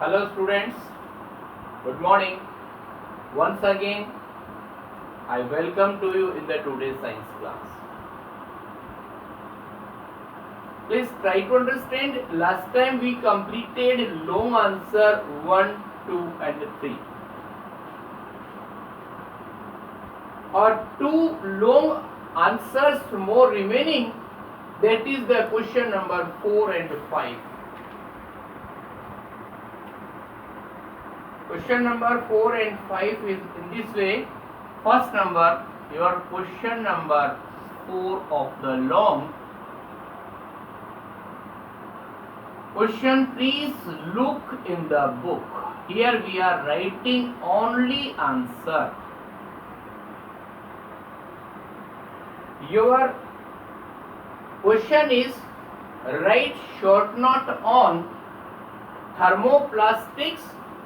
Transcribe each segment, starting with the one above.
Hello students, good morning. Once again, I welcome to you in the today's science class. Please try to understand, last time we completed long answer 1, 2 and 3. Or 2 long answers more remaining, that is the question number 4 and 5. Question number 4 and 5 is in this way. First number, your question number 4 of the long. Question, please look in the book. Here we are writing only answer. Your question is, write short note on thermoplastics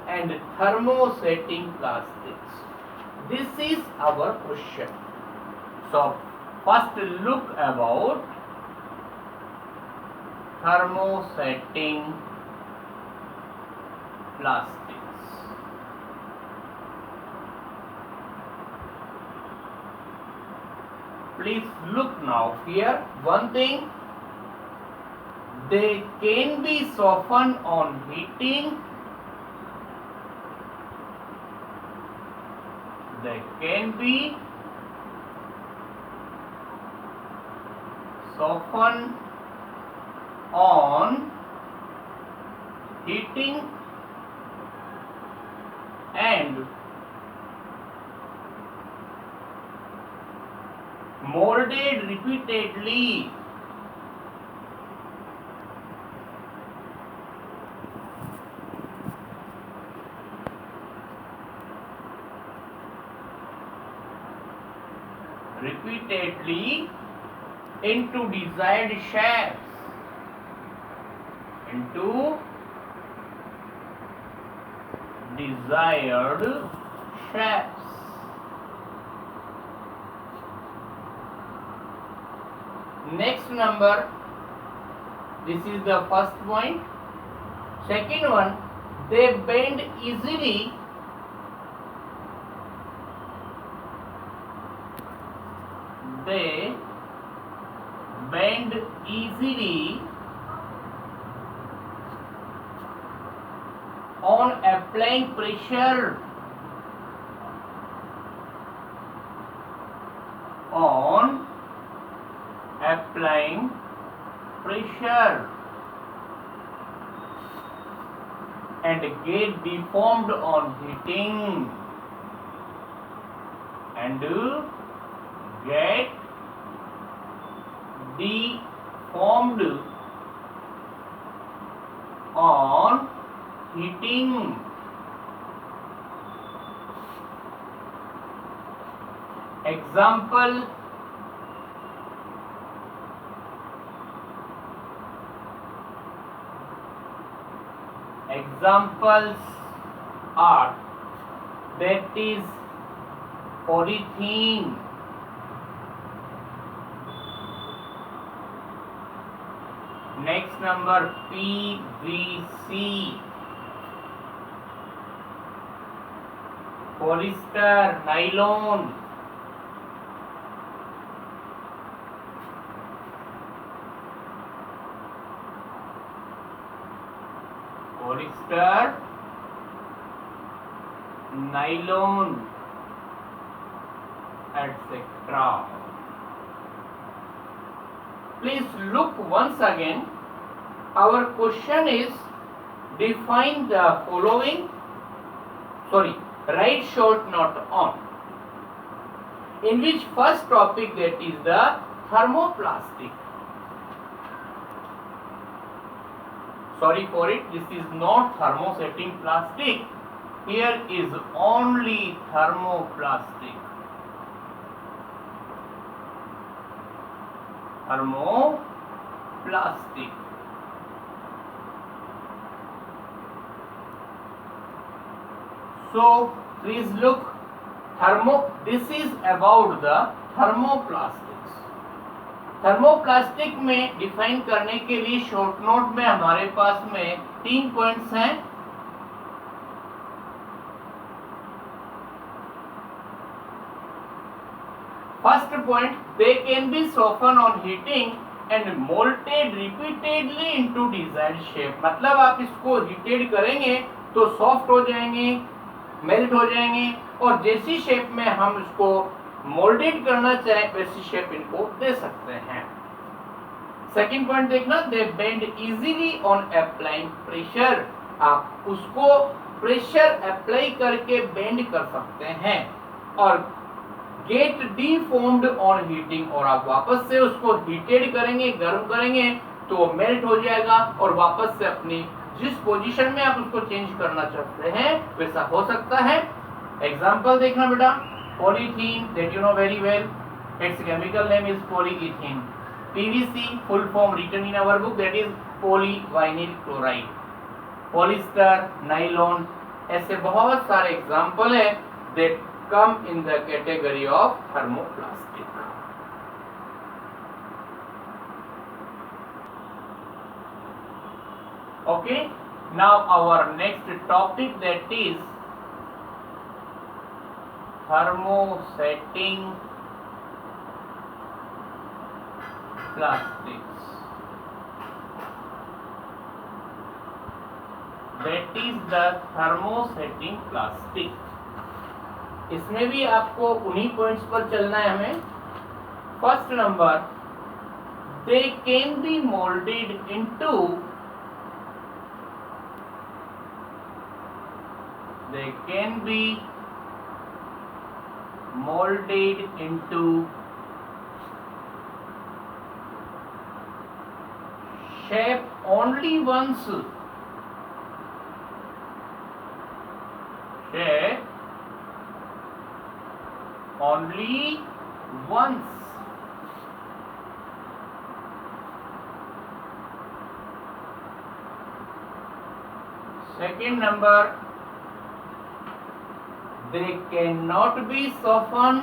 and thermosetting plastics. This is our question. So first look about thermosetting plastics. Please look now here. One thing, they can be softened on heating. They can be softened on heating and molded repeatedly. Repeatedly into desired shapes. Into desired shapes. Next number, this is the first point. Second one, they bend easily. They bend easily on applying pressure. On applying pressure and get deformed on heating. And get deformed on heating. Example, examples are, that is polythene, next number PVC, polyester, nylon, polyester, nylon, etc. Please look once again. Our question is, define the following. Write short note on. In which first topic, that is the thermoplastic. Sorry for it, this is not thermosetting plastic. Here is only thermoplastic. Thermoplastic. So please look, this is about the thermoplastics. Thermoplastic में define करने के लिए short note में हमारे पास में 3 points हैं. point, they can be softened on heating and molded repeatedly into desired shape. मतलब आप इसको हीटेड करेंगे तो सॉफ्ट हो जाएंगे, मेल्ट हो जाएंगे, और जैसी शेप में हम इसको मोल्डेड करना चाहें वैसी शेप इनको दे सकते हैं। सेकंड पॉइंट देखना, they bend easily on applying pressure. आप उसको प्रेशर अप्लाई करके बेंड कर सकते हैं। और गेट डीफॉर्म्ड ऑन हीटिंग, और आप वापस से उसको हीटेड करेंगे, गर्म करेंगे तो मेल्ट हो जाएगा और वापस से अपनी जिस पोजीशन में आप उसको चेंज करना चाहते हैं वैसा हो सकता है। एग्जांपल देखना बेटा, polythene that you know very well, it's chemical name is polyethene. PVC full form written in our book, that is polyvinyl chloride। Polyester, nylon, ऐसे बहुत सारे एग्जाम्पल है that come in the category of thermoplastic। Okay, now our next topic, that is thermosetting plastics। That is the thermosetting plastic। इसमें भी आपको उन्हीं points पर चलना है हमें। First number, they can be molded into shape only once। Second number, they cannot be softened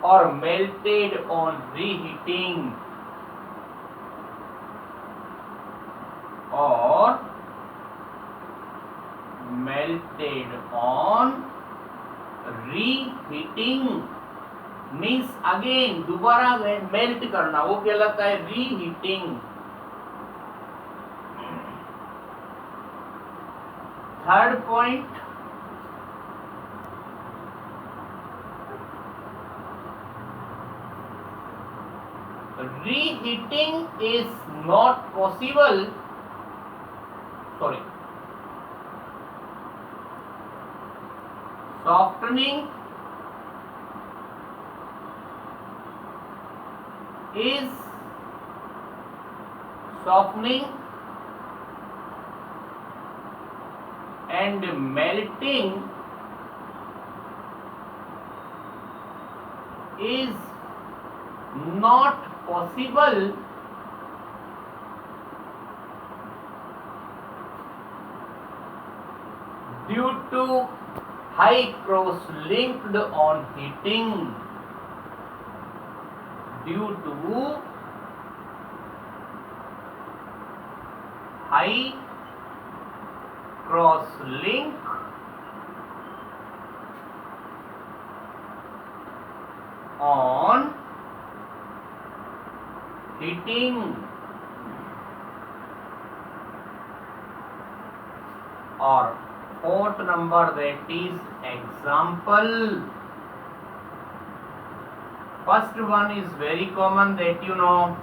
or melted on reheating, means again दोबारा melt करना, वो कहलाता है reheating. Third point, reheating is not possible, softening and melting is not possible due to high cross linked on heating, due to high cross link on heating। और fourth number, that is example। First one is very common, that you know,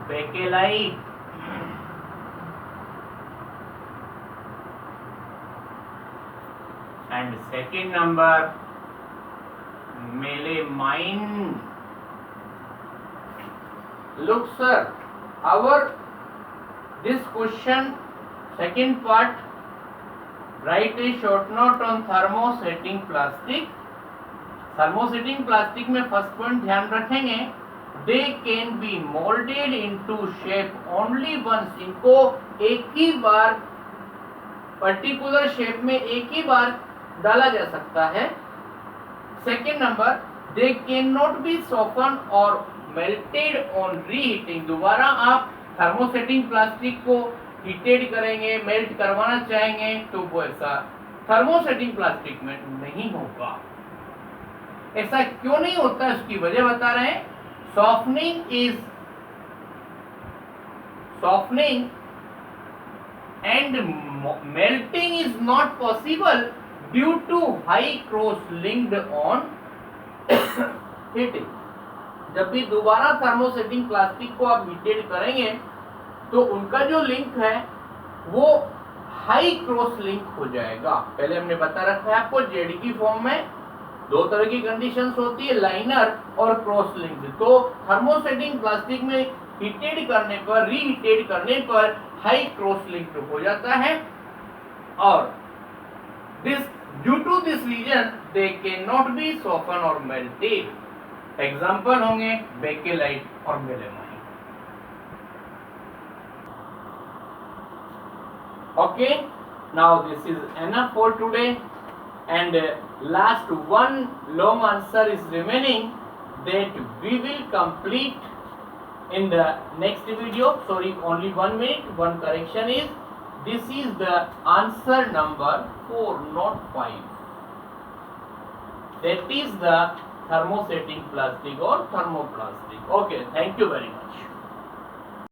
bakelite। And second number, melamine। Look sir, this question second part, write a short note on thermosetting plastic। Thermosetting plastic में first point ध्यान रखेंगे, they can be moulded into shape only once. इनको एक ही बार particular shape में एक ही बार डाला जा सकता है। Second number, they can not be soften और मेल्टेड ऑन रीहीटिंग। दोबारा आप थर्मोसेटिंग प्लास्टिक को हीटेड करेंगे, मेल्ट करवाना चाहेंगे तो वो ऐसा थर्मोसेटिंग प्लास्टिक में नहीं होगा। ऐसा क्यों नहीं होता, इसकी वजह बता रहे हैं। softening and melting is not possible due to high cross linked on heating। जब भी दोबारा थर्मोसेटिंग प्लास्टिक को आप हीटेड करेंगे तो उनका जो लिंक है वो हाई क्रॉस लिंक हो जाएगा। पहले हमने बता रखा है आपको, जेड की फॉर्म में दो तरह की कंडीशंस होती है, लाइनर और क्रॉस लिंक। तो थर्मोसेटिंग प्लास्टिक में हीटेड करने पर, रीहीटेड करने पर हाई क्रॉस लिंक हो जाता है और this due to this reason they can not be soften और मेल्टेड। एग्जांपल होंगे बेकेलाइट और melamine. Okay, now this is enough for today, and last one long answer is remaining that we will complete in the next video. Sorry, only 1 minute. One correction is, this is the answer number 4, not 5. That is the thermosetting plastic or thermoplastic. Okay, thank you very much.